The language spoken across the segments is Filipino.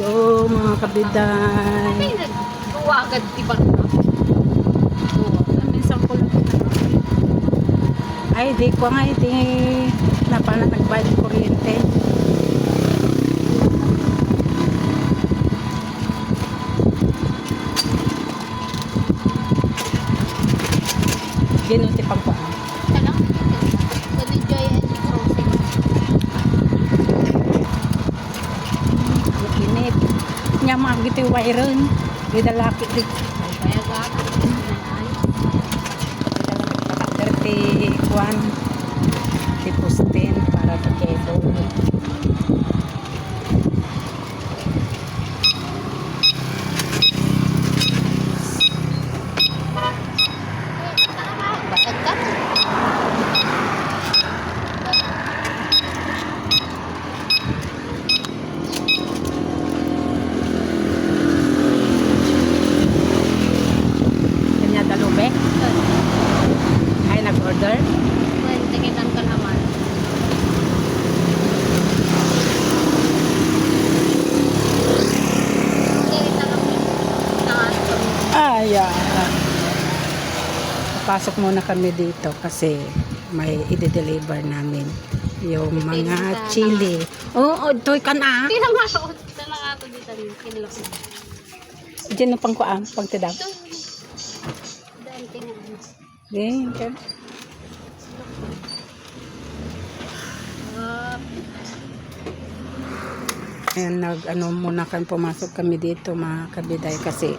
go mga kabiday. Ay, nagkuha agad iba. Minsan ko lang ay di ko nga iti na pala nagbayad kuryente. Ginuti pang ko. Talang Gabi Joy and Frozen. Init. Nya magiti wairon. Di dalaki di. Kaya gata. Dirty kwan. Tipos 10 para sa kebo. Batag ka. Kanya dalube. Ay nag-order. Well, tikitan ka naman. Tikitan lang Ay, pasok muna kami dito kasi may i-deliver namin yung mga chili. Oo, toy ka na. Hindi lang ako. Ito lang ako dito. Kinilok mo. Diyan na pang kuang, pang tidap. Ito. Dahil tingnan. Okay. Ayan, ano muna kami, pumasok kami dito mga kabiday kasi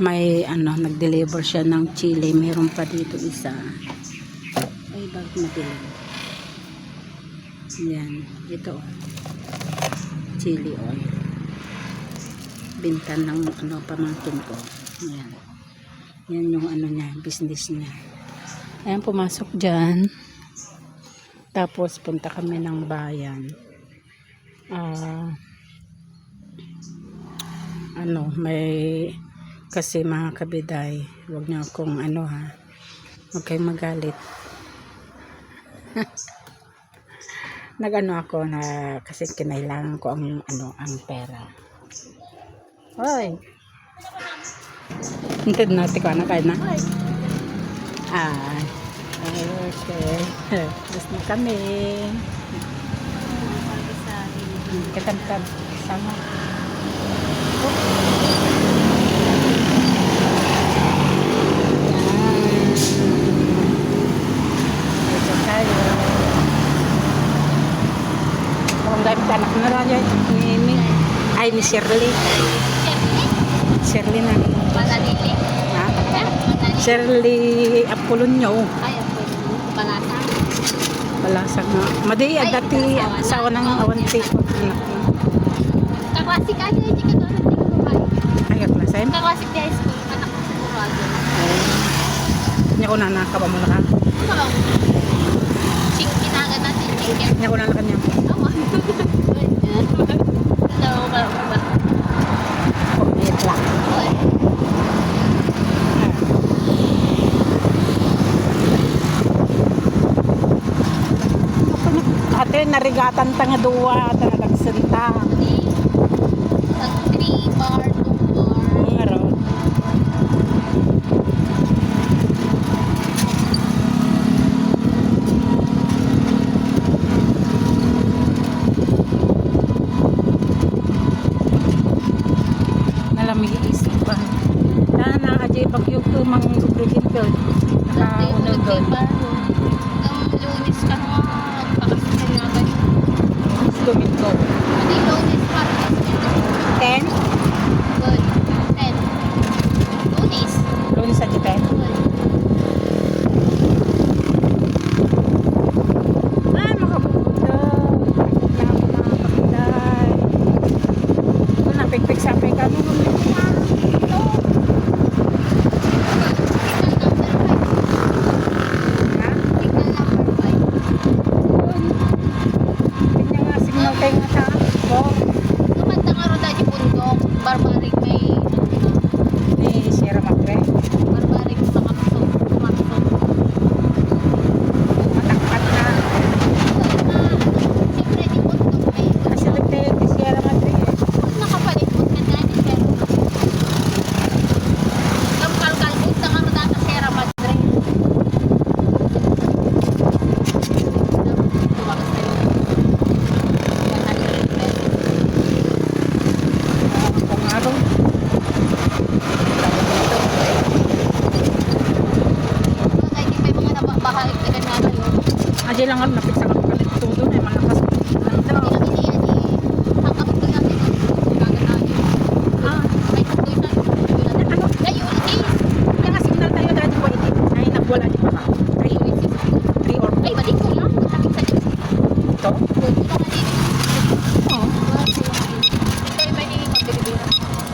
may nag-deliver siya ng chili. Meron pa dito isa. Ay, bakit madilim? Yan, ito. Chili oil. Bintan ng pamangkin ko. Yan. Yan yung niya, business niya. Ayan, pumasok dyan. Tapos punta kami ng bayan. May kasi mga kabiday, wag niyo akong wag kayong magalit. Ako na kasi kinailangan ko ang pera. Hoy. Hintid natin ko kaya na. Okay. Tapos na kami. Katag-tag sama. Ito tayo. Kung dahil anak na lang yan. Ni Shirley. Shirley na. Panalili. Ha? Shirley Apolonio. Ay, ako. Palasa. Palasag na. Madi, dati asawa ng awanti. Kakwasik ka niya. Hindi ka doon. Ay, kaklasen? Kakwasik di high school. Anak ko sigurado. Nya ko na nakaba mo na ka. Ano? Kinaga natin. Chicken. Nya ko na kanya. Awa. Hello, ba? Wait lang. Ate, narigatan tanga duwa, tanga nagsenta. Tag 3 bar, 2 bar. Ngaro. Nalamig isip pa. Na ajay bagyog ko mang lubricant ko. Nakaunod ko. Lunis ka nga. Pakasitin natin. Stumit ko. Hindi lunis pa. 10? Good. 10. Lunis. Lunes sa 10? Good. Ay, makabuto. Nakapagday. Ito na, pigpig-sapay ka. Signal number 5. Kanya nga, signal kayo nga sa ako. Kumanta nga ro dahil pundok. Barbaric may Ni Sierra Macre. barbaric sa kapso. Kapso. Matakpat na. Siyempre, di pundok may Kasi nagtayo ni Sierra Macre. nakapal lang ako napiksa ako kalit todo na malakas. Hindi Ano? lang ini yan eh. Ang kapag natin, kagad tayo. Ah, May tuloy na. ano? Layo, eh. Kaya nga signal tayo dati ko iti. Ay, nagwala di pa ba? 3 or Ay, balik ko lang. Kapit sa dito. ito? Buti lang din. Oo. Ito yung may nilibira.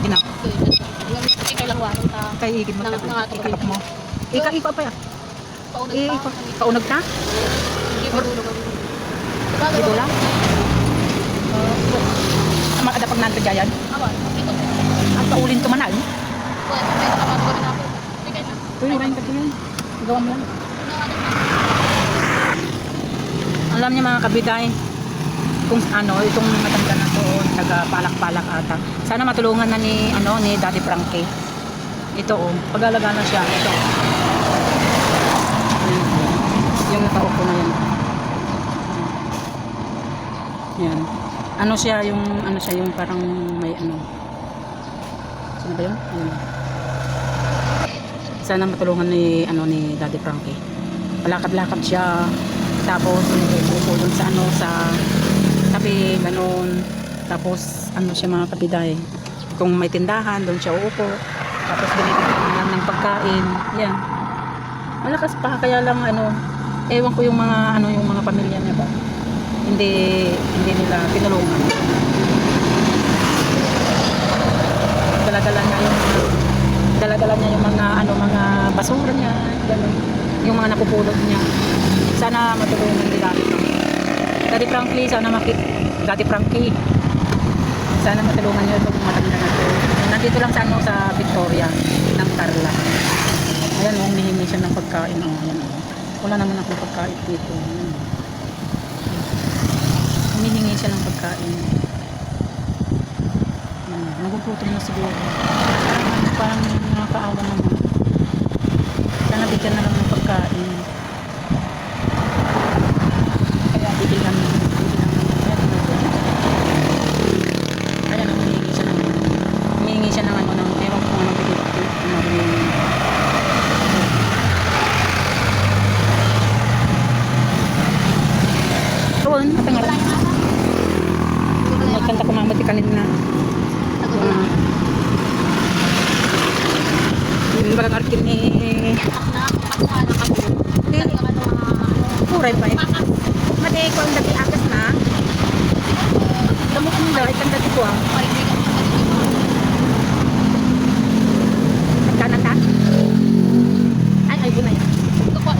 Gina. Ito yung lang warang ta. Kay igid mo ta. Nangatog. Ikalap mo. Ika pa ya. Paunag pa. Paunag na? Hindi pa dulo. Dito lang? Ama kada pag nanto jayan. Awan. Ito. Ang paulin ko manal. Well, may nakapagawa na ako. Sige na. Uy, urain ka din. Gawa mo lang. Alam niya mga kabiday, kung ano, itong matanda na to, taga-palak-palak ata. Sana matulungan na ni, ni Daddy Frankie. Ito pag-alaga na siya. Ito. Yung nakaupo na yan. Yan. Ano siya, yung parang may Sino ba yun? Ayun. Sana matulungan ni Daddy Frankie. Palakad-lakad siya. Tapos upo dun sa tabi, ganun. Tapos siya mga kabiday. Kung may tindahan, doon siya uupo. Tapos binibigyan lang ng pagkain. Yan. Malakas pa, kaya lang ewan ko yung mga pamilya niya ba. Hindi nila tinulungan. Dala-dala niya yung mga basura niya, ganun. Yung mga napupulot niya. Sana matulungan ni Daddy Frankie, Daddy Frankie. Sana matulungan niyo itong matanda na to. Nandito lang sa Victoria ng Carla. Ayan, humihingi siya ng pagkain. Ayan, wala naman akong pagkain dito. Ayan. Humihingi siya ng pagkain. Nagugutom na siguro. Parang nakakaawa naman. Sana bigyan na lang ng pagkain. Kaya bigyan namin. Ayan, humihingi siya ng ewan ko anong bigyan. Doon, matangal. Magkanta ko mamati kanina. Yung barang arkin ni Kuray pa eh. Mati ko ang dati akas na. Kamuk mo daw, itang dati ko ah. Nagkanan ka? Ay, bunay. Ako.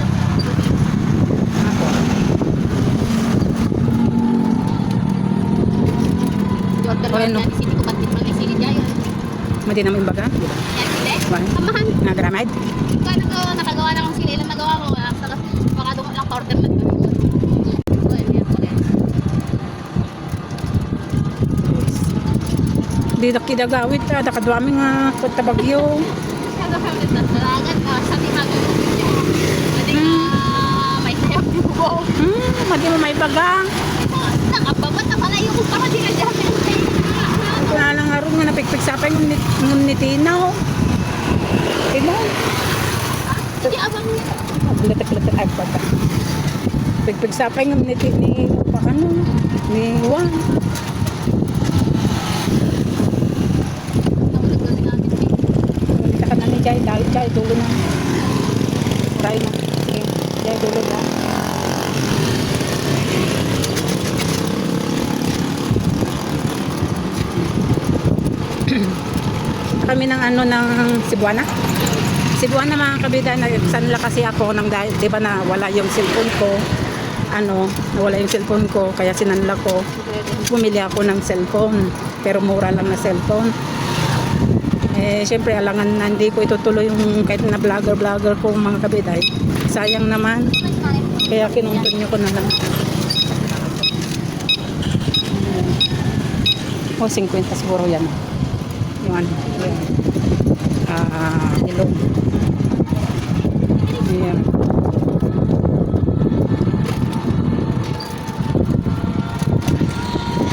Bueno. Mati naman yung baga? Samahan. Nagramad? Nakagawa na kung sila ilang nagawa ko. Baka doon lang order na. Di na kinagawit ah, nakadwami nga pagtabagyo. Madi mo may baga. Nakababat na pala yung para di na dyan. Wala lang nga rin nga napikpik sa akin ng nitinaw. Ino? Hindi abang Latak-latak ay pata. Pigpig sa akin ng nitinaw pa kano. Ni Juan. Kita ka na ni Jai. Dahil Jai, dulo na. Try na. Sige. Jai, dulo na. Kami ng Cebuana. Cebuana mga kabida, sanla kasi ako nang dahil, di ba na wala yung cellphone ko. Nawala yung cellphone ko, kaya sinanla ko. Bumili ako ng cellphone, pero mura lang na cellphone. Syempre alangan na hindi ko itutuloy yung kahit na vlogger ko mga kabida. Sayang naman. Kaya kinontinue ko na lang. 50 siguro yan. Yung ilong. Ayan.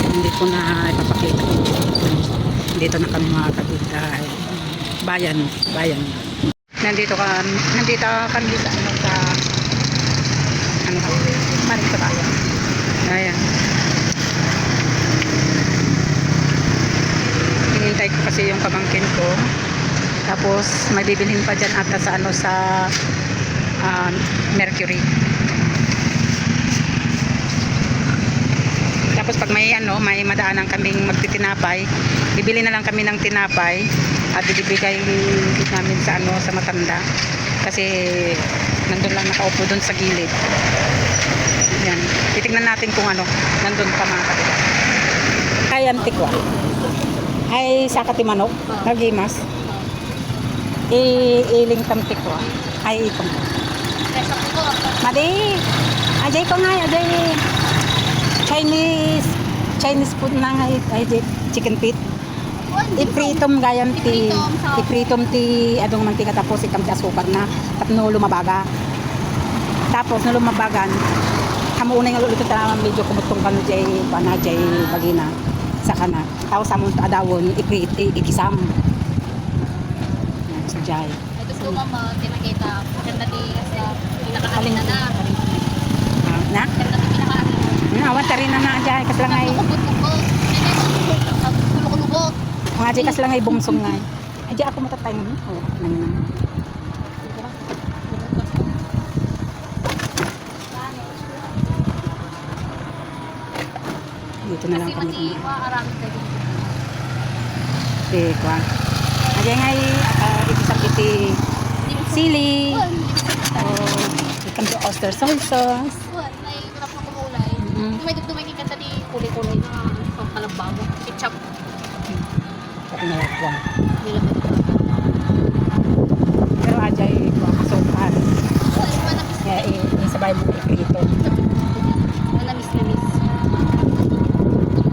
Hindi ko na ipapakita. Dito na kami mga kapitbahay. Bayan. Nandito kami sa Balik pa tayo. Ayan. Hinihintay ko kasi yung pamangkin ko. Tapos may bibilhin pa dyan ata sa ano sa Mercury. Tapos pag may ano, may madaanan kaming magtitinapay, bibili na lang kami ng tinapay at ibibigay namin sa ano sa matanda. Kasi nandun lang nakaupo doon sa gilid. Yan. Titignan natin kung ano nandun pa mga kapatid. Ay antikwa. Ay sakati manok, nagimas. Iling tamtikwa. Ay itong. Resa ko. Madi. Ajay ko nga, ajay. Chinese food na nga ajay chicken feet. Ipritom gayan ti ipritom ti adong mantika tapos ikam ti asukar na tapno lumabaga. Tapos no lumabagan hamuunay nga ulit ta medyo kumutong kanu jay pana jay bagina sa kana. Tapos amon ta adawon ikisam. Sa jay. Ito ko mama, tinakita. Ganda di sa pinakahalin na na. Na? Ganda di pinakahalin. Awan ta rin na na jay kas lang ay Kulok-kulok. mga jay kas lang ay bumsong nga. Ay jay ako matatay mo. Oh, nang. Dito na lang Kasi kami. mati maarami kayo. Si Kwan. Ajay ngay ikisang iti sili. Oh, ikan to oyster soy sauce. May kurap na kumulay. Mm. May dugdumay ni kanta di kulay-kulay na pangkalabbago. Ketchup. Pati na lang Kwan. Nilabot ko. Pero ajay Kwan kasukan. Manamis Kaya isabay mo iprito. Manamis.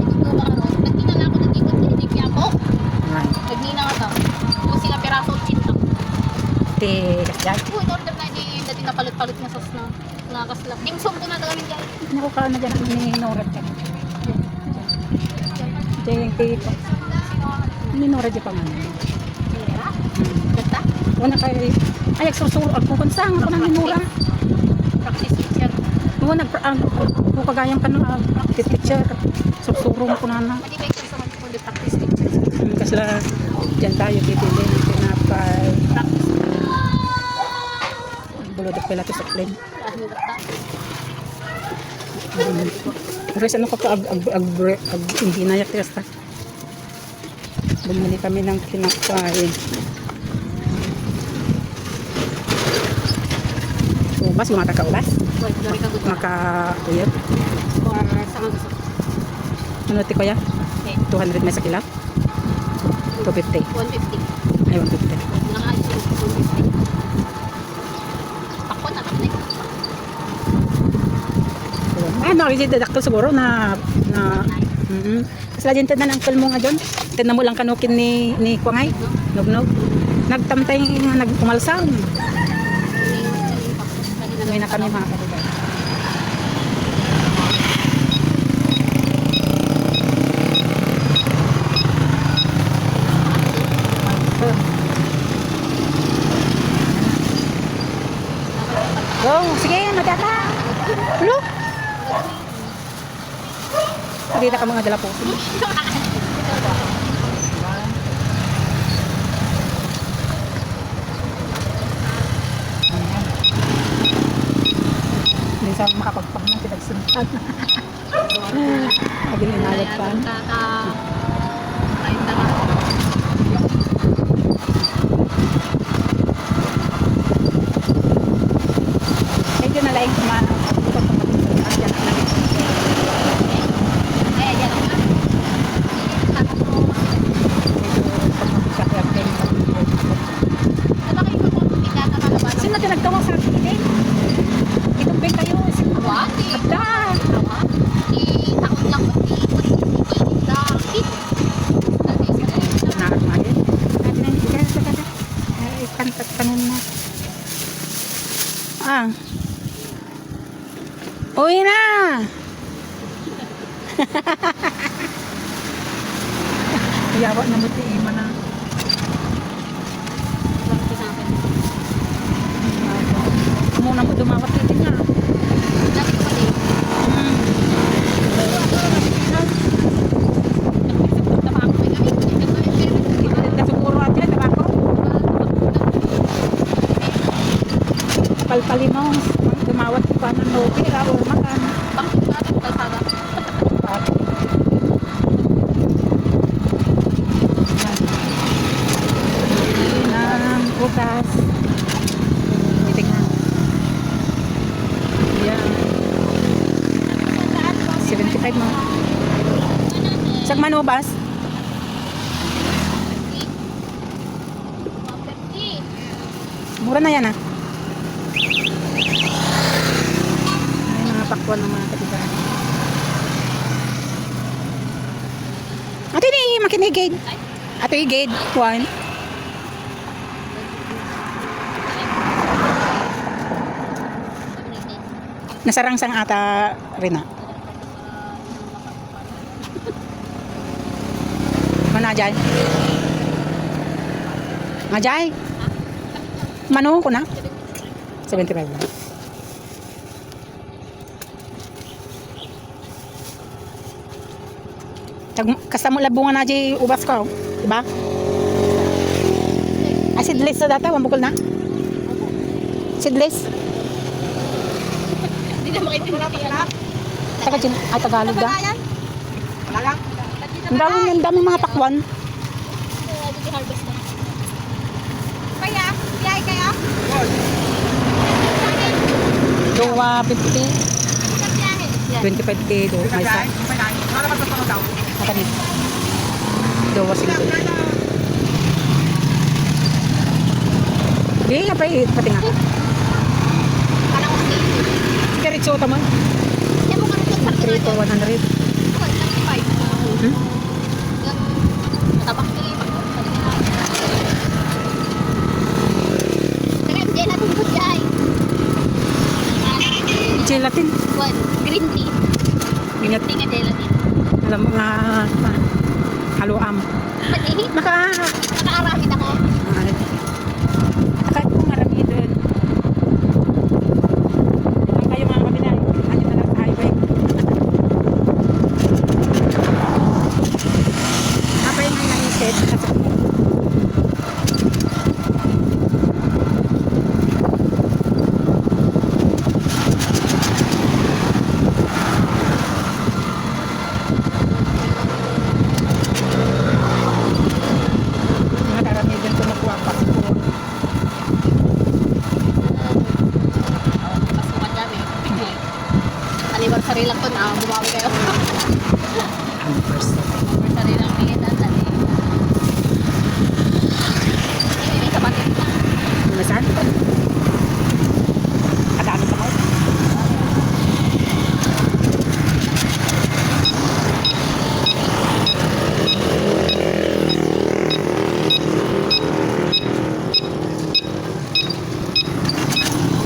Ito ba ron? Nagtina na ako ng ikot sa hindi ako. Ay. Nagtina nga to. Kung sila piraso chinta. Ti kasjay. Uy, order na di dati napalit-palit na sauce na nakaslap. Dimsum ko na tagamin dyan. Naku ka na dyan ni Nora dyan. Dyan yung tito. Ni Nora dyan pa nga. Mira? Ganda? Wala kay ay agsusuro ako kung saan ako ng Nora. Practice teacher. Wala kung kagayang ka na teacher. Susuro ko na na. Madi ba yung sa mga kundi practice teacher? Kasi lang dyan tayo bibili ng tinapay. Practice. Bulodok pala to sa plane. Ano gata? Res ano ka pa hindi na yak testa. Bumili kami ng tinapay. Ubas, yung makakaubas. Uy, dari ka gusto. Makakuyot. Or sa mga gusto. Ano ti kuya? Okay. 200 may sa kila? 250. 150. Ay, 150. Nakaayos yung 150. Pakpo na kami. Ano, kasi dadakto siguro na Kasi lagyan tindan ang uncle mo nga dyan. Tindan mo lang kanukin ni Kwangay. Nugnog. Nagtamtay nga nagkumalsam. May na kami mga kapatid. Go, sige, madata. Hello? Nakita ka mga dala po. Hindi sa makapagpag na pinagsuntan. Paging inalot pa. Medyo na lang kumana. Sino na nagtawag sa akin? Itong beng kayo. Abda. Nakakamayin. Natin ang ikas sa kada. Ikantat kanin na. Uwi na! Yawa na muti ima na. Muna mo dumawat dito nga. palpalimong. Dumawat pa ng nopera or makan. Bakit ba ito kalsada? Ng bukas. Titignan. Yan. 75 mo. Sag manubas? 150. Mura na yan ah. May mga pakwan ng mga katibahan. Ate ni makinigid. Ate igid. 1. Nasarangsang ata rin ah. Mana jay? Majay? Mano ko na? 75 lang. Kasama labungan na jay ubas ko. Diba? Ay, seedless na data. Wambukol na? Seedless? Hindi na makaintindihan. Taga dyan. Ay, Tagalog da. Wala lang. Ang daming mga pakwan. Dito harvest na. Kaya? Biyay kaya? Dowa 50. 25 k do. May sa. Makanit. Dowa 50. Di, apa pati nga. Parang kasi. Sige, ritso tama. Yan mo nga sa 3 to 100. 75. Hmm? Tabak nila yung Kaya hindi natin ito dyan. Gelatin. Green tea. Ingat. Tingnan gelatin. Alam mo nga. Haluam. Pati, nakaaramid ako. Kahit kung marami doon. Lang kayo mga kabilang. Ano na lang sa highway. Napay nga naisip. Kasi mga karami doon kumukuha pa. Pasukan dami. Anniversary lang to na bumawi kayo. Anniversary lang tingin natin. Hindi sa batin na. Nasaan? Kadami pa ko.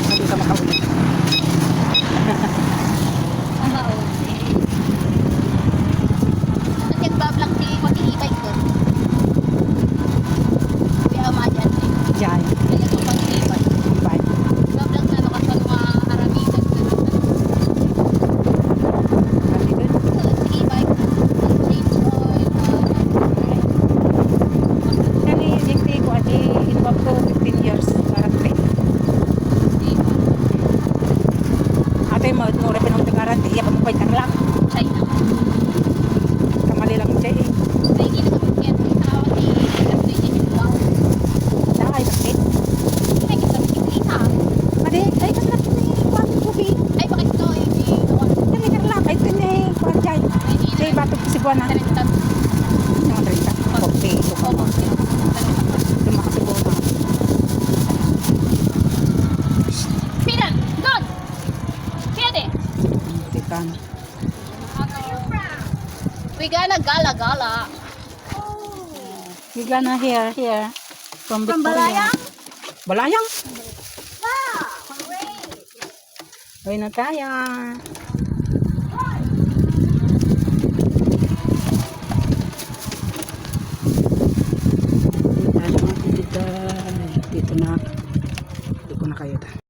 Hindi ka makaulit. At nagbablog si Kuya e-bike ko. Kuya Amadyan. Diyan. Kaya ko pang e-bike. Bye. Nagbablog na ako sa mga aramidan. Kadami doon. Sa e-bike. Change oil. Kani, hindi ko ati involved ko 15 years. Para pre. Ate mo, mura pa nung tagaranti. Iya pa mo pa lang. China. Kamali lang siya eh. Ay, hindi na kami kaya tawag ni Kasi wow. Dahil bakit? Ay, kita mo kita. Madi, ay kasarap na yung kwan kubi. Ay, bakit ito? Hindi. Kani karla, ay ito na yung kwan dyan. Siya batok si Buwan na. Yung 30. Okay, ito ka mo. Lumakas si Buwan na. Pinan! Doon! Pwede! Tikan. We gonna gala-gala. We gonna here. From From Victoria. Balayang? Balayang? Wow! Hooray! Uwi na tayo.